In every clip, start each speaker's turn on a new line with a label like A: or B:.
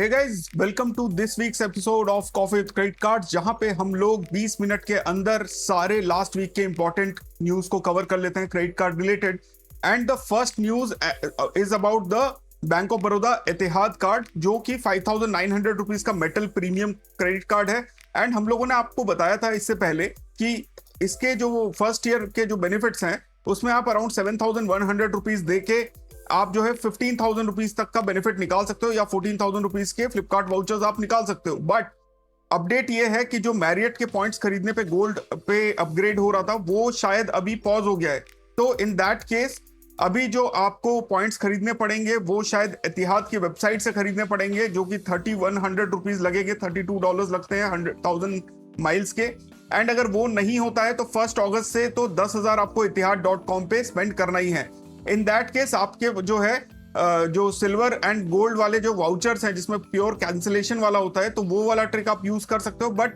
A: Hey guys, welcome to this week's episode of coffee with credit card, जहां पे हम लोग 20 मिनट के अंदर सारे लास्ट वीक के इंपॉर्टेंट न्यूज को कवर कर लेते हैं credit card related. And the first news is about the bank of Baroda Etihad card, जो कि 5,900 रुपीज का मेटल प्रीमियम क्रेडिट कार्ड है। एंड हम लोगों ने आपको बताया था इससे पहले कि इसके जो फर्स्ट ईयर के जो बेनिफिट्स हैं उसमें आप अराउंड 7,100 रुपीज दे के आप जो है 15,000 रुपीज तक का बेनिफिट निकाल सकते हो, या 14,000 रुपीज के फ्लिपकार्ट वाउचर्स आप निकाल सकते हो। बट अपडेट ये है कि जो मैरियट के पॉइंट्स खरीदने पे गोल्ड पे अपग्रेड हो रहा था वो शायद अभी पॉज हो गया है। तो इन दैट केस अभी जो आपको पॉइंट्स खरीदने पड़ेंगे वो शायद एतिहाद की वेबसाइट से खरीदने पड़ेंगे, जो कि 3,100 रुपीज लगेंगे, $32 लगते हैं 100,000 माइल्स के। एंड अगर वो नहीं होता है तो 1 अगस्त से तो 10,000 आपको etihad.com पे स्पेंड करना ही है। इन दैट केस आपके जो है जो सिल्वर एंड गोल्ड वाले जो वाउचर्स हैं जिसमें प्योर कैंसिलेशन वाला होता है, तो वो वाला ट्रिक आप यूज कर सकते हो। बट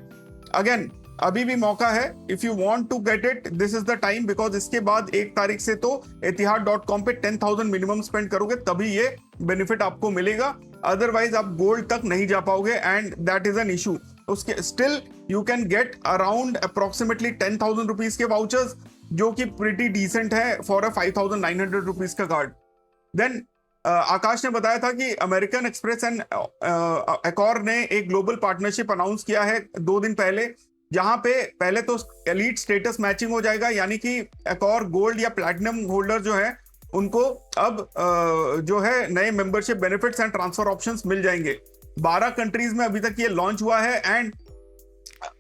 A: अगेन अभी भी मौका है, if you want to get it this is the time, because इसके बाद 1 तारीख से तो etihad.com पे 10,000 मिनिमम स्पेंड करोगे तभी ये बेनिफिट आपको मिलेगा, अदरवाइज आप गोल्ड तक नहीं जा पाओगे and that is an issue. उसके still you can get around approximately 10,000 rupees के वाउचर्स, जो कि प्रिटी डिसेंट है फॉर अ 5,900 रुपीज का कार्ड। देन आकाश ने बताया था कि अमेरिकन एक्सप्रेस एंड एकॉर ने एक ग्लोबल पार्टनरशिप अनाउंस किया है 2 दिन पहले, जहां पे पहले तो एलीट स्टेटस मैचिंग हो जाएगा, यानी कि एकॉर गोल्ड या प्लैटिनम होल्डर जो है उनको अब जो है नए membership benefits and transfer options मिल जाएंगे। 12 कंट्रीज में अभी तक ये लॉन्च हुआ है एंड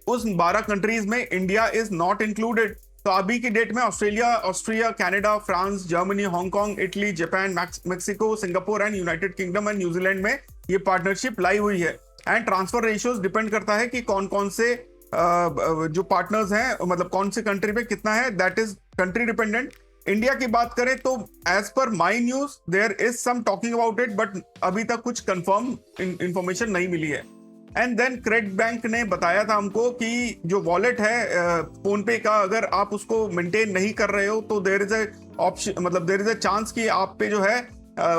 A: उस 12 कंट्रीज में इंडिया इज नॉट इंक्लूडेड। तो अभी की डेट में Austria, Canada, France, Germany, Hong Kong, Italy, Japan, Mexico, Singapore and United kingdom and New Zealand में ये पार्टनरशिप लाई हुई है। एंड ट्रांसफर रेशियोज डिपेंड करता है कि कौन कौन से जो पार्टनर्स हैं, मतलब कौन से कंट्री पे कितना है, that is country dependent. India की बात करें तो as per my news there is some talking about it, but अभी तक कुछ कंफर्म इंफॉर्मेशन नहीं मिली है। एंड देन क्रेडिट बैंक ने बताया था हमको कि जो वॉलेट है फोन पे का, अगर आप उसको मेंटेन नहीं कर रहे हो तो देयर इज अ ऑप्शन, मतलब देयर इज अ चांस कि आप पे जो है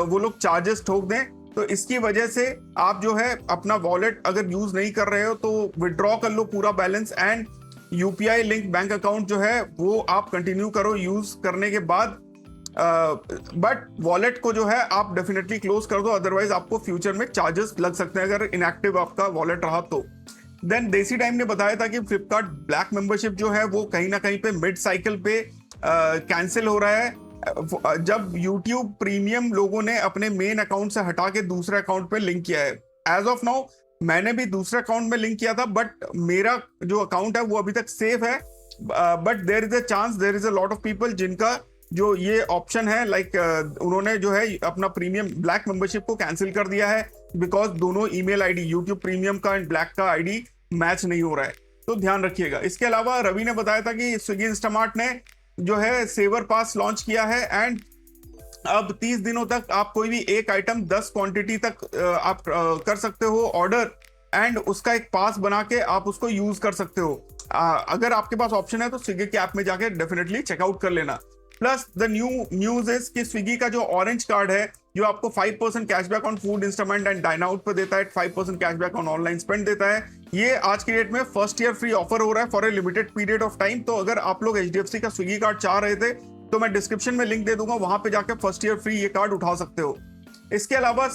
A: वो लोग चार्जेस ठोक दें। तो इसकी वजह से आप जो है अपना वॉलेट अगर यूज नहीं कर रहे हो तो विड्रॉ कर लो पूरा balance, and UPI link bank account जो है वो आप कंटिन्यू करो यूज करने के बाद। बट वॉलेट को जो है आप डेफिनेटली क्लोज कर दो, अदरवाइज आपको फ्यूचर में चार्जेस लग सकते हैं अगर इनएक्टिव आपका वॉलेट रहा तो। देन देसी टाइम ने बताया था कि फ्लिपकार्ट ब्लैक मेंबरशिप जो है वो कहीं ना कहीं पे मिड साइकिल पे कैंसिल हो रहा है, जब यूट्यूब प्रीमियम लोगों ने अपने मेन अकाउंट से हटा के दूसरे अकाउंट पे लिंक किया है। एज ऑफ नाउ मैंने भी दूसरे अकाउंट में लिंक किया था, बट मेरा जो अकाउंट है वो अभी तक सेफ है। But there is a chance, there is a lot of people जिनका जो ये ऑप्शन है, लाइक उन्होंने जो है अपना प्रीमियम ब्लैक मेंबरशिप को कैंसिल कर दिया है, बिकॉज दोनों ईमेल आईडी, यूट्यूब प्रीमियम का एंड ब्लैक का आईडी मैच नहीं हो रहा है, तो ध्यान रखिएगा। इसके अलावा रवि ने बताया था कि स्विगी इंस्टामार्ट ने जो है सेवर पास लॉन्च किया है, एंड अब 30 दिनों तक आप कोई भी एक आइटम 10 क्वांटिटी तक आप कर सकते हो ऑर्डर, एंड उसका एक पास बना के आप उसको यूज कर सकते हो। अगर आपके पास ऑप्शन है तो स्विगी के ऐप में जाके डेफिनेटली चेकआउट कर लेना। प्लस द न्यूज इज कि स्विगी का जो ऑरेंज कार्ड है जो आपको 5% cashback on food Instamart and dine out पर देता है, 5% कैशबैक ऑन ऑनलाइन स्पेंड देता है, ये आज की डेट में फर्स्ट ईयर फ्री ऑफर हो रहा है for a limited period of time. तो अगर आप लोग HDFC का स्विगी कार्ड चाह रहे थे तो मैं डिस्क्रिप्शन में लिंक दे दूंगा, वहां पे जाकर फर्स्ट ईयर फ्री ये कार्ड उठा सकते हो। इसके अलावा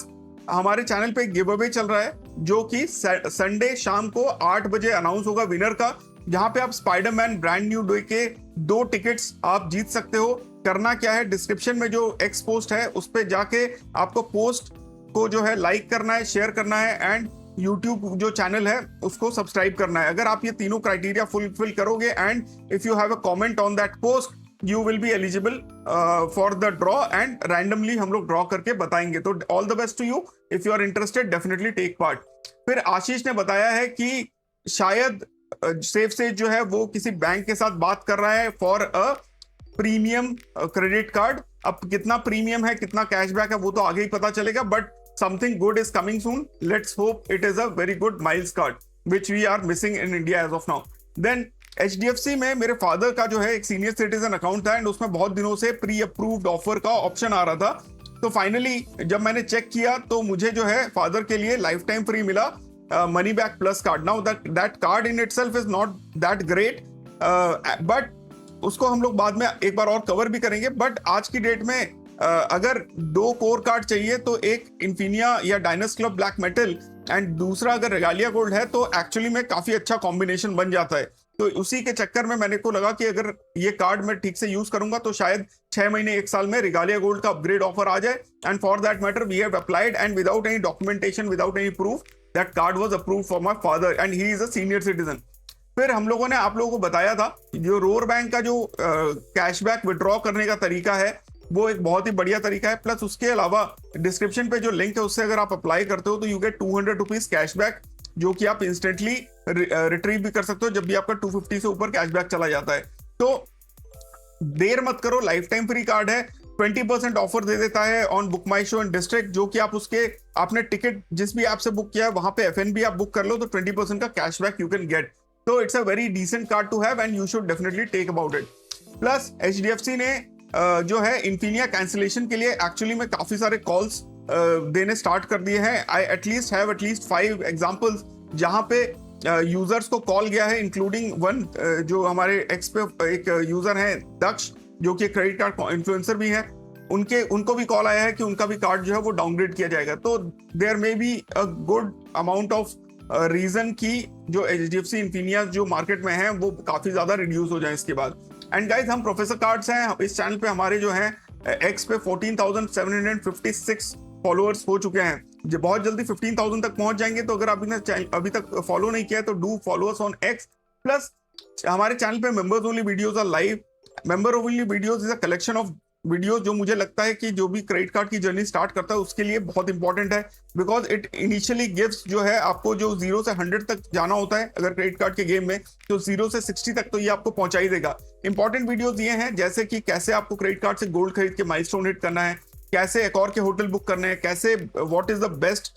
A: हमारे चैनल पे गिव अवे चल रहा है जो कि संडे शाम को 8 बजे अनाउंस होगा विनर का, जहां पे आप स्पाइडरमैन ब्रांड न्यू डे के 2 टिकट्स आप जीत सकते हो। करना क्या है, डिस्क्रिप्शन में जो एक्स पोस्ट है उस पे जाके आपको पोस्ट को जो है लाइक करना है, शेयर करना है, एंड यूट्यूब जो चैनल है उसको सब्सक्राइब करना है। अगर आप ये तीनों क्राइटेरिया फुलफिल करोगे and if you have a comment on that post you will be eligible for the draw, and randomly हम लोग ड्रॉ करके बताएंगे। तो all the best to you, if you are interested definitely take part. फिर आशीष ने बताया है कि शायद सेफ सेज जो है वो किसी बैंक के साथ बात कर रहा है for a premium credit card. अब कितना प्रीमियम है, कितना कैशबैक है, वो तो आगे ही पता चलेगा, but something good is coming soon. Let's hope it is a very good miles card which we are missing in India as of now. Then HDFC में मेरे फादर का जो है एक सीनियर सिटीजन अकाउंट था, एंड उसमें बहुत दिनों से प्री अप्रूव्ड ऑफर का ऑप्शन आ रहा था। तो फाइनली जब मैंने चेक किया तो मुझे जो है फादर के लिए लाइफ टाइम फ्री मिला money back plus card. Now that card in itself is not that great, but उसको हम लोग बाद में एक बार और कवर भी करेंगे. बट आज की डेट में अगर 2 कोर कार्ड चाहिए तो एक इन्फिनिया या डायनस क्लब ब्लैक मेटल एंड दूसरा अगर रेगालिया गोल्ड है तो एक्चुअली में काफी अच्छा कॉम्बिनेशन बन जाता है. तो उसी के चक्कर में मैंने को लगा कि अगर ये कार्ड मैं ठीक से यूज करूंगा तो शायद 6 महीने 1 साल में रेगालिया गोल्ड का अपग्रेड ऑफर आ जाए. And for that matter we have applied and without any documentation, without any proof, that card was approved for my father and he is a senior citizen. फिर हम लोगों ने आप लोगों को बताया था जो रोर बैंक का जो कैशबैक विड्रॉ करने का तरीका है वो एक बहुत ही बढ़िया तरीका है. प्लस उसके अलावा डिस्क्रिप्शन पे जो लिंक है उससे अगर आप अप्लाई करते हो तो यू गेट 200 रुपीज कैशबैक, जो कि आप इंस्टेंटली रिट्रीव भी कर सकते हो जब भी आपका 250 से ऊपर कैशबैक चला जाता है. तो देर मत करो, लाइफ टाइम फ्री कार्ड है. 20% ऑफर दे देता है on book my show and district, जो कि आप उसके आपने टिकट जिस भी ऐप से बुक किया है वहां पे FNB आप बुक कर लो तो 20% का कैशबैक यू कैन गेट. तो it's a very decent card to have and you should definitely take about it. Plus HDFC ने जो है इन्फिनिया कैंसिलेशन के लिए एक्चुअली में काफी सारे कॉल्स देने स्टार्ट कर दिए हैं. आई एटलीस्ट हैव 5 एग्जांपल्स जहां पे यूजर्स को कॉल गया है, इंक्लूडिंग वन जो हमारे एक्स पे एक यूजर है दक्ष, जो कि क्रेडिट कार्ड इन्फ्लुएंसर भी है. उनको भी कॉल आया है कि उनका भी कार्ड जो है वो डाउनग्रेड किया जाएगा. तो there may be a good amount of reason की जो HDFC इन्फिनिया जो मार्केट में है वो काफी ज्यादा रिड्यूस हो जाए इसके बाद. एंड गाइज हम प्रोफेसर कार्ड्स हैं, इस चैनल पे हमारे जो हैं एक्स पे 14,756 फॉलोअर्स हो चुके हैं. जो बहुत जल्दी 15,000 तक पहुंच जाएंगे. तो अगर अभी तक फॉलो नहीं किया है तो do follow us on X. Plus हमारे चैनल पे members only videos are live. Member only videos is a collection of video जो मुझे लगता है कि जो भी क्रेडिट कार्ड की जर्नी स्टार्ट करता है उसके लिए बहुत इंपॉर्टेंट है. बिकॉज इट इनिशियली गिव्स जो है आपको जो 0 से 100 तक जाना होता है अगर क्रेडिट कार्ड के गेम में, तो 0 से 60 तक तो ये आपको पहुंचा ही देगा. इंपॉर्टेंट वीडियोस ये हैं जैसे कि कैसे आपको क्रेडिट कार्ड से गोल्ड खरीद के माइलस्टोन हिट करना है, कैसे एक और के होटल बुक करने हैं, कैसे what is the best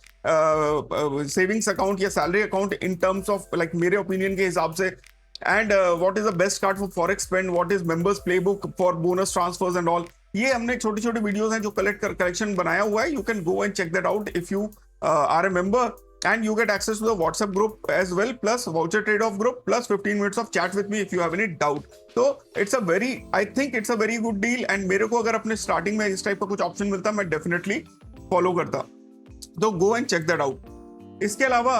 A: savings account या salary account in terms of like मेरे ओपिनियन के हिसाब से, and what is the best card for forex spend, what is members playbook for bonus transfers and all. ये हमने छोटी छोटी videos हैं जो कलेक्शन बनाया हुआ है. You can go and check that out if you are a member and you get access to the WhatsApp group as well, plus voucher trade-off group, plus 15 minutes of chat with me if you have any doubt. So I think it's a very good deal and मेरे को अगर अपने starting में इस type का कुछ option मिलता मैं डेफिनेटली फॉलो करता. तो go and check that out. इसके अलावा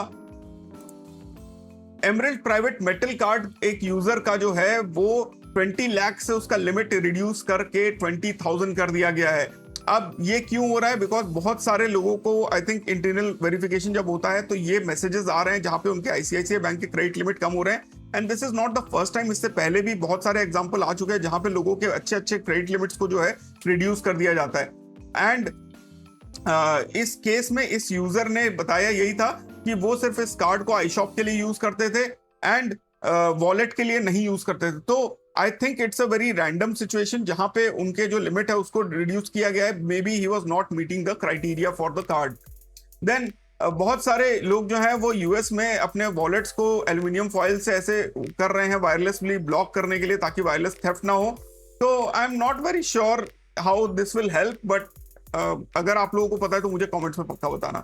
A: एमरेल्ड प्राइवेट मेटल कार्ड एक यूजर का जो है वो 20 लाख से उसका लिमिट रिड्यूस करके 20,000 कर दिया गया है. अब ये क्यों हो रहा है? बिकॉज बहुत सारे लोगों को आई थिंक इंटरनल वेरिफिकेशन जब होता है तो ये मैसेजेस आ रहे हैं जहां पे उनके ICICI बैंक के क्रेडिट लिमिट कम हो रहे हैं. And this is not the first time. इससे पहले भी बहुत सारे एग्जांपल आ चुके हैं जहां पे लोगों के अच्छे अच्छे क्रेडिट लिमिट्स को जो है रिड्यूस कर दिया जाता है. एंड इस केस में इस यूजर ने बताया यही था कि वो सिर्फ इस कार्ड को iShop के लिए यूज करते थे एंड वॉलेट के लिए नहीं यूज करते थे. तो I think it's a very random situation जहां पे उनके जो लिमिट है उसको रिड्यूस किया गया है. Maybe he was not meeting the criteria for the card. Then बहुत सारे लोग जो हैं वो यूएस में अपने वॉलेट्स को एल्यूमिनियम फॉइल से ऐसे कर रहे हैं वायरलेसली ब्लॉक करने के लिए ताकि वायरलेस थेफ्ट ना हो. तो I am not very sure how this will help, but अगर आप लोगों को पता है तो मुझे कॉमेंट्स में पक्का बताना.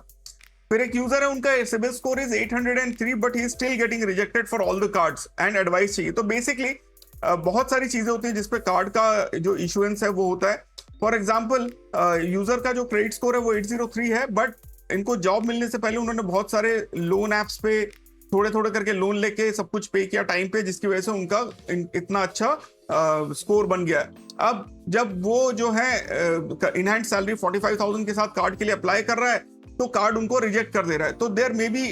A: फिर एक यूजर है, उनका CIBIL score is 803 but he is still getting rejected for all the cards and advice चाहिए. तो बेसिकली बहुत सारी चीजें होती हैं जिसपे कार्ड का जो इशुएंस है वो होता है. फॉर एग्जांपल यूजर का जो क्रेडिट स्कोर है वो 803 है, बट इनको जॉब मिलने से पहले उन्होंने बहुत सारे लोन एप्स पे थोड़े थोड़े करके लोन लेके सब कुछ पे किया टाइम पे, जिसकी वजह से उनका इतना अच्छा स्कोर बन गया. अब जब वो जो है इन हैंड सैलरी 45,000 के साथ कार्ड के लिए अप्लाई कर रहा है तो कार्ड उनको रिजेक्ट कर दे रहा है. तो there may be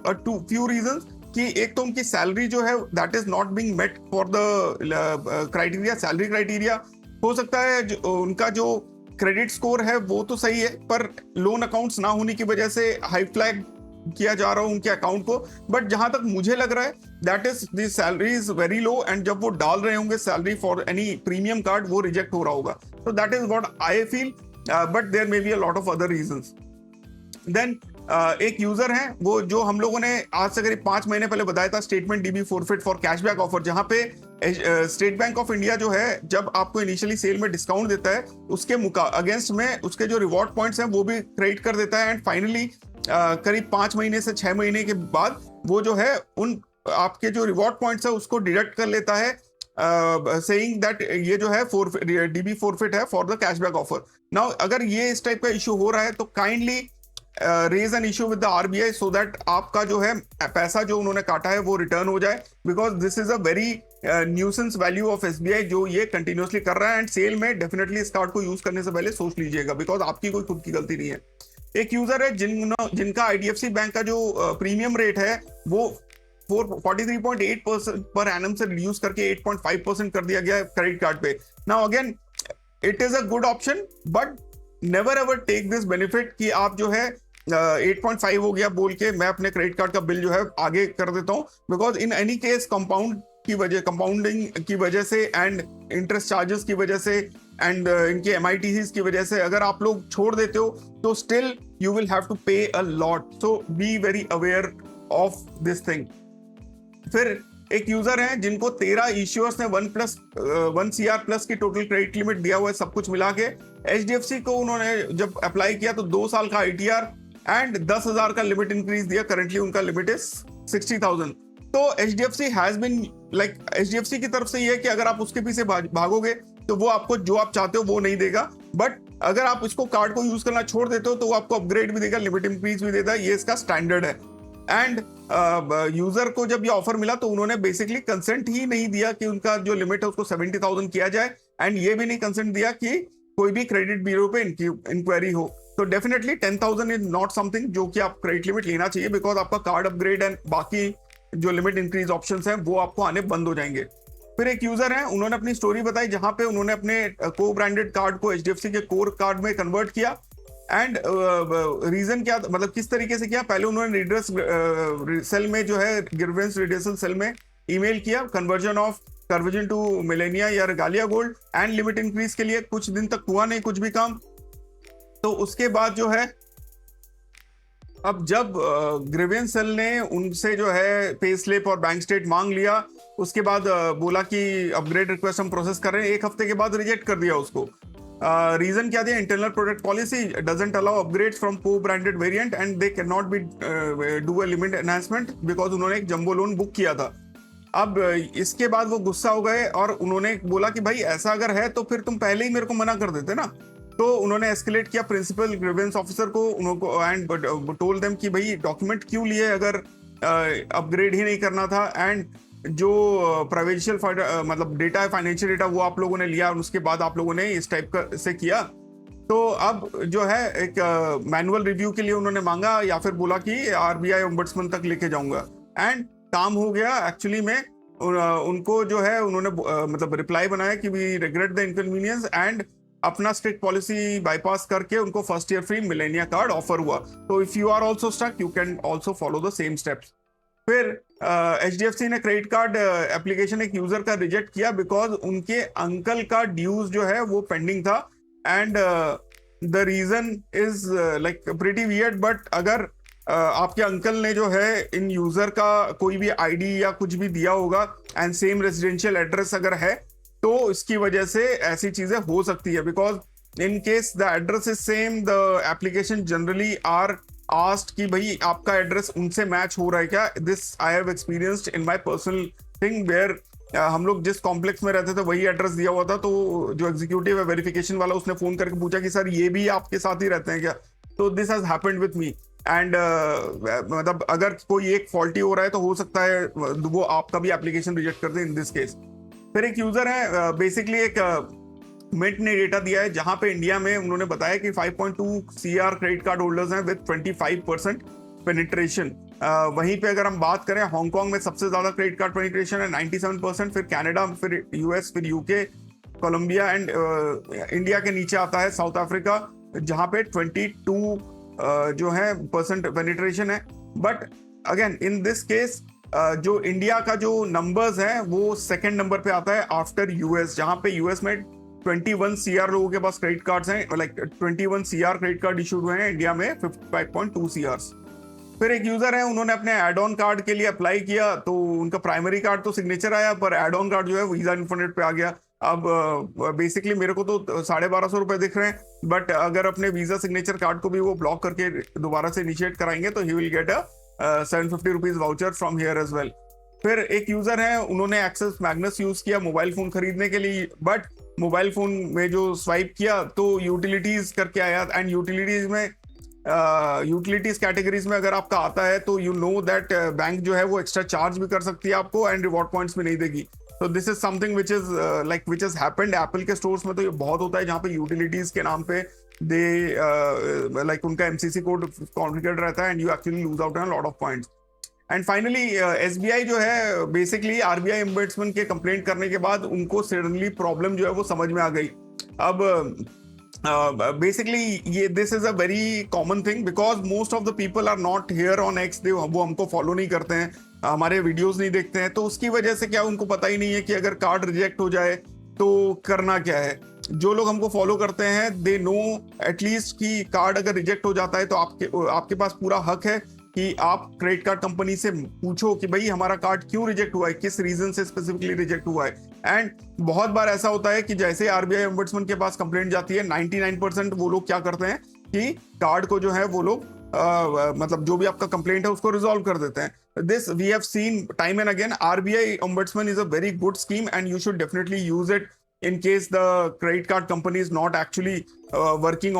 A: few reasons कि एक तो उनकी सैलरी जो है that is not being met for the criteria, salary criteria. हो सकता है उनका जो क्रेडिट स्कोर है वो तो सही है पर लोन अकाउंट्स ना होने की वजह से हाई फ्लैग किया जा रहा हो उनके अकाउंट को. बट जहां तक मुझे लग रहा है that is the salary is very low and जब वो डाल रहे होंगे salary for any premium card वो रिजेक्ट हो रहा होगा. तो that is what I feel, but there may be a lot of other reasons. Then एक यूजर है वो जो हम लोगों ने आज से करीब 5 महीने पहले बताया था, statement DB forfeit for cashback offer, जहां पे स्टेट बैंक ऑफ इंडिया जो है जब आपको इनिशियली सेल में डिस्काउंट देता है उसके अगेंस्ट में उसके जो रिवॉर्ड पॉइंट्स हैं वो भी क्रेडिट कर देता है, एंड फाइनली करीब 5 महीने से 6 महीने के बाद वो जो है उन आपके जो रिवॉर्ड पॉइंट्स है उसको डिडक्ट कर लेता है, सेइंग दैट ये जो है डीबी फॉरफिट है for the cashback offer. Now अगर ये इस टाइप का इशू हो रहा है तो kindly raise an issue with the RBI so that आपका जो है पैसा जो उन्होंने काटा है वो रिटर्न हो जाए, because this is a very nuisance value of SBI जो ये कंटिन्यूअसली कर रहा है। एंड सेल में डेफिनेटली इस कार्ड को यूज करने से पहले सोच लीजिएगा, बिकॉज आपकी कोई खुद की गलती नहीं है। एक यूजर है जिनका आईडीएफसी बैंक का जो प्रीमियम रेट है वो 43.8% पर एनम से रिड्यूस करके 8.5% कर दिया गया क्रेडिट कार्ड पे। Now again it is a good option, but never ever take this benefit कि आप जो है 8.5 हो गया बोल के मैं अपने क्रेडिट कार्ड का बिल जो है आगे कर देता हूँ, because in any case compounding की वजह से एंड इंटरेस्ट चार्जेस की वजह से एंड इनके MITCs की वजह से अगर आप लोग छोड़ देते हो तो still you will have to pay a lot, so be very aware of this thing. फिर एक यूजर है जिनको 13 इश्यूअर्स ने 1 CR प्लस की टोटल क्रेडिट लिमिट दिया हुआ है सब कुछ मिला के। HDFC को उन्होंने जब अप्लाई किया तो 2 साल का ITR एंड 10,000 का लिमिट इंक्रीज दिया, करंटली उनका लिमिट इज 60,000। तो HDFC has been like HDFC की तरफ से ये है कि अगर आप उसके पीछे भागोगे तो वो आपको जो आप चाहते हो वो नहीं देगा, बट अगर आप इसको कार्ड को यूज करना छोड़ देते हो तो वो आपको अपग्रेड भी देगा, लिमिट इंक्रीज भी देता है, ये इसका स्टैंडर्ड है। एंड यूजर को जब ये ऑफर मिला तो उन्होंने बेसिकली कंसेंट ही नहीं दिया कि उनका जो लिमिट है उसको 70,000 किया जाए, एंड ये भी नहीं कंसेंट दिया कि कोई भी क्रेडिट ब्यूरो पे इंक्वायरी हो। तो डेफिनेटली 10,000 इज नॉट समथिंग जो कि आप क्रेडिट लिमिट लेना चाहिए, बिकॉज आपका कार्ड अपग्रेड एंड बाकी जो लिमिट इंक्रीज ऑप्शंस हैं वो आपको आने बंद हो जाएंगे। फिर एक यूजर है, उन्होंने अपनी स्टोरी बताई जहां पे उन्होंने अपने को ब्रांडेड कार्ड को HDFC के कोर कार्ड में कन्वर्ट किया, एंड रीजन क्या मतलब किस तरीके से किया। पहले उन्होंने रिड्रेस सेल में जो है ग्रीवेंस रिड्रेसल सेल में ईमेल किया कन्वर्जन टू मिलेनिया या Regalia gold and limit increase के लिए, कुछ दिन तक हुआ नहीं कुछ भी काम। तो उसके बाद जो है अब जब ग्रीवेंस सेल ने उनसे जो है पे स्लिप और बैंक स्टेट मांग लिया, उसके बाद बोला कि अपग्रेड रिक्वेस्ट हम प्रोसेस कर रहे हैं, एक हफ्ते के बाद रिजेक्ट कर दिया उसको। रीजन क्या दिया, internal product policy doesn't allow upgrades from को branded variant and they can not be do a limit enhancement, because उन्होंने एक जंबो लोन बुक किया था। अब इसके बाद वो गुस्सा हो गए और उन्होंने बोला कि भाई ऐसा अगर है तो फिर तुम पहले ही मेरे को मना कर देते ना। तो उन्होंने एस्केलेट किया प्रिंसिपल ग्रीवेंस ऑफिसर को उनको एंड टोल्ड देम कि भाई डॉक्यूमेंट क्यों लिए अगर अपग्रेड ही नहीं करना था, एंड जो प्रोविंशियल मतलब डेटा है फाइनेंशियल डेटा वो आप लोगों ने लिया और उसके बाद आप लोगों ने इस टाइप का से किया। तो अब जो है एक मैनुअल रिव्यू के लिए उन्होंने मांगा या फिर बोला कि RBI ओम्बड्समैन तक लेके जाऊंगा, एंड काम हो गया। एक्चुअली में उनको जो है उन्होंने मतलब रिप्लाई बनाया कि we regret the inconvenience, and अपना स्ट्रिक्ट पॉलिसी बाईपास करके उनको first year free Millennia card offer हुआ। तो if you are also stuck you can also follow the same steps. फिर HDFC ने क्रेडिट कार्ड एप्लीकेशन एक यूजर का reject किया बिकॉज उनके अंकल का ड्यूज जो है वो पेंडिंग था, and the reason is like pretty weird, but अगर आपके अंकल ने जो है इन यूजर का कोई भी ID या कुछ भी दिया होगा एंड सेम रेजिडेंशियल एड्रेस अगर है तो इसकी वजह से ऐसी चीजें हो सकती है, because in case the address is same the application generally are asked कि भाई आपका एड्रेस उनसे मैच हो रहा है क्या। This I have experienced in my personal thing where हम लोग जिस कॉम्प्लेक्स में रहते थे वही एड्रेस दिया हुआ था, तो जो एग्जीक्यूटिव है वेरिफिकेशन वाला उसने फोन करके पूछा कि सर ये भी आपके साथ ही रहते हैं क्या। तो this has happened with me, and मतलब अगर कोई एक फॉल्टी हो रहा है तो हो सकता है वो आपका भी एप्लीकेशन रिजेक्ट कर दे इन दिस केस। फिर एक यूजर है, बेसिकली एक मिंट ने डेटा दिया है जहां पे इंडिया में उन्होंने बताया कि 5.2 CR क्रेडिट कार्ड होल्डर्स हैं विद 25% पेनिट्रेशन। वहीं पे अगर हम बात करें हांगकांग में सबसे ज्यादा क्रेडिट कार्ड पेनिट्रेशन है 97%, फिर कनाडा, फिर US, फिर UK, कोलंबिया एंड इंडिया के नीचे आता है साउथ अफ्रीका जहां पे 22 जो है परसेंट पेनिट्रेशन है। But again in this case जो इंडिया का जो नंबर्स है वो सेकंड नंबर पे आता है आफ्टर US, जहां पे US में 21 CR लोगों के पास क्रेडिट कार्ड्स हैं, like 21 CR credit card issued हुए हैं, इंडिया में 55.2 CR। फिर एक यूजर है, उन्होंने अपने एड ऑन कार्ड के लिए अप्लाई किया, तो उनका प्राइमरी कार्ड तो सिग्नेचर आया, पर एड ऑन कार्ड जो है वीजा इन्फिनिट पे आ गया। अब बेसिकली मेरे को तो 1250 रुपए दिख रहे हैं, बट अगर अपने वीजा सिग्नेचर कार्ड को भी वो ब्लॉक करके दोबारा से इनिशिएट कराएंगे तो he will get a 750 rupees voucher from here as well. फिर एक यूजर है, उन्होंने एक्सेस मैग्नस यूज किया मोबाइल फोन खरीदने के लिए, बट मोबाइल फोन में जो स्वाइप किया तो यूटिलिटीज करके आया, एंड यूटिलिटीज में यूटिलिटीज कैटेगरीज में अगर आपका आता है तो यू नो दैट बैंक जो है वो एक्स्ट्रा चार्ज भी कर सकती है आपको, एंड रिवॉर्ड पॉइंट्स भी नहीं देगी। तो this is something which is which is happened Apple के स्टोर्स में, तो ये बहुत होता है जहाँ पे यूटिलिटीज के नाम पे दे उनका एमसीसी कोड कॉन्फ़िगर्ड रहता है, and you actually lose out on lot of points. And finally SBI जो है, बेसिकली आरबीआई ओम्बड्समैन के कंप्लेंट करने के बाद उनको सडनली प्रॉब्लम जो है वो समझ में आ गई। अब बेसिकली ये this is a very common thing, because most of the people are not here on X, वो हमको फॉलो नहीं करते हैं, हमारे वीडियोस नहीं देखते हैं, तो उसकी वजह से क्या उनको पता ही नहीं है कि अगर कार्ड रिजेक्ट हो जाए तो करना क्या है। जो लोग हमको फॉलो करते हैं दे नो एटलीस्ट कि कार्ड अगर रिजेक्ट हो जाता है तो आपके पास पूरा हक है कि आप क्रेडिट कार्ड कंपनी से पूछो कि भाई हमारा कार्ड क्यों रिजेक्ट हुआ है, किस रीजन से स्पेसिफिकली रिजेक्ट हुआ है। एंड बहुत बार ऐसा होता है कि जैसे आरबीआई ओम्बड्समैन के पास कंप्लेंट जाती है, 99% वो लोग क्या करते हैं कि कार्ड को जो है वो लोग मतलब जो भी आपका कंप्लेंट है उसको रिजॉल्व कर देते हैं। This we have seen time and again. RBI ombudsman is a very good scheme and you should definitely use it in case the credit card company is not actually working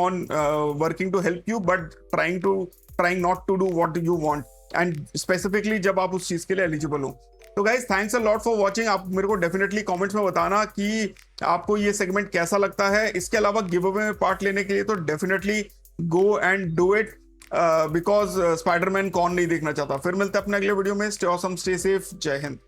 A: to help you, but trying not to do what you want, and specifically जब आप उस चीज के लिए eligible हो। तो guys thanks a lot for watching. आप मेरे को डेफिनेटली कमेंट्स में बताना कि आपको ये सेगमेंट कैसा लगता है। इसके अलावा गिव अवे में पार्ट लेने के लिए तो definitely go and do it, because Spiderman कौन नहीं देखना चाहता। फिर मिलते हैं अपने अगले वीडियो में। स्टे ऑसम, स्टे सेफ, जय हिंद।